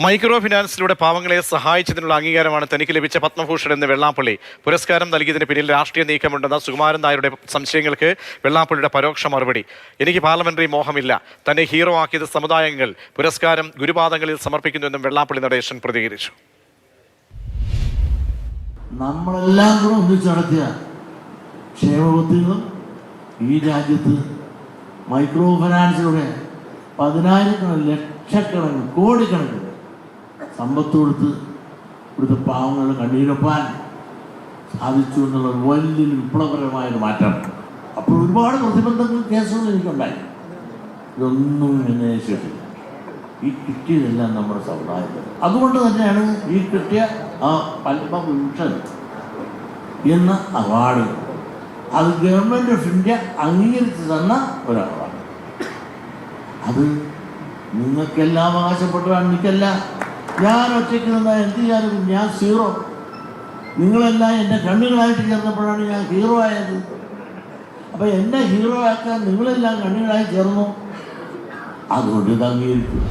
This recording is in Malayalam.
മൈക്രോ ഫിനാൻസിലൂടെ പാവങ്ങളെ സഹായിച്ചതിനുള്ള അംഗീകാരമാണ് തനിക്ക് ലഭിച്ച പത്മഭൂഷൺ എന്ന് വെള്ളാപ്പള്ളി. പുരസ്കാരം നൽകിയതിന് പിന്നിൽ രാഷ്ട്രീയ നീക്കമുണ്ടെന്ന സുകുമാരൻ നായരുടെ സംശയങ്ങൾക്ക് വെള്ളാപ്പള്ളിയുടെ പരോക്ഷ മറുപടി. എനിക്ക് പാർലമെന്ററി മോഹമില്ല, തന്നെ ഹീറോ ആക്കിയത് സമുദായങ്ങൾ, പുരസ്കാരം ഗുരുപാദങ്ങളിൽ സമർപ്പിക്കുന്നുവെന്നും വെള്ളാപ്പള്ളി നടേശൻ പ്രതികരിച്ചു. നമ്മളെല്ലാം കൂടെ ഒന്നിച്ച് നടത്തിയ ക്ഷേമപദ്ധതികളും ഈ രാജ്യത്ത് മൈക്രോ ഫിനാൻസിലൂടെ 10,000 ലക്ഷക്കണക്കിന് കോടിക്കണക്കിന് സമ്പത്ത് കൊടുത്ത് ഇവിടുത്തെ പാവങ്ങളുടെ കണ്ണീരൊപ്പാൻ സാധിച്ചു എന്നുള്ള വലിയൊരു വിപ്ലവപരമായൊരു മാറ്റം. അപ്പോൾ ഒരുപാട് പ്രതിബന്ധങ്ങൾ കേസുകൾ എനിക്കുണ്ടായി. ഇതൊന്നും എന്നെ ശരിയില്ല. ഈ കിട്ടിയതെല്ലാം നമ്മുടെ സമുദായത്തിൽ. അതുകൊണ്ട് തന്നെയാണ് ഈ കിട്ടിയ ആ പത്മഭൂഷൺ എന്ന അവാർഡ് അത് ഗവൺമെൻറ് ഓഫ് ഇന്ത്യ അംഗീകരിച്ച് തന്ന ഒരു അവാർഡ്. അത് നിങ്ങൾക്കെല്ലാം അവകാശപ്പെട്ടതാണ്, എനിക്കല്ല. ഞാൻ ഒറ്റയ്ക്ക് നിന്നാൽ എന്ത് ചെയ്യാനും ഞാൻ സീറോ. നിങ്ങളെല്ലാം എൻ്റെ കണ്ണുകളായിട്ട് ചേർന്നപ്പോഴാണ് ഞാൻ ഹീറോ ആയത്. അപ്പം എന്നെ ഹീറോ ആക്കാൻ നിങ്ങളെല്ലാം കണ്ണുകളായി ചേർന്നു. അതുകൊണ്ട് ഇത് അംഗീകരിക്കും.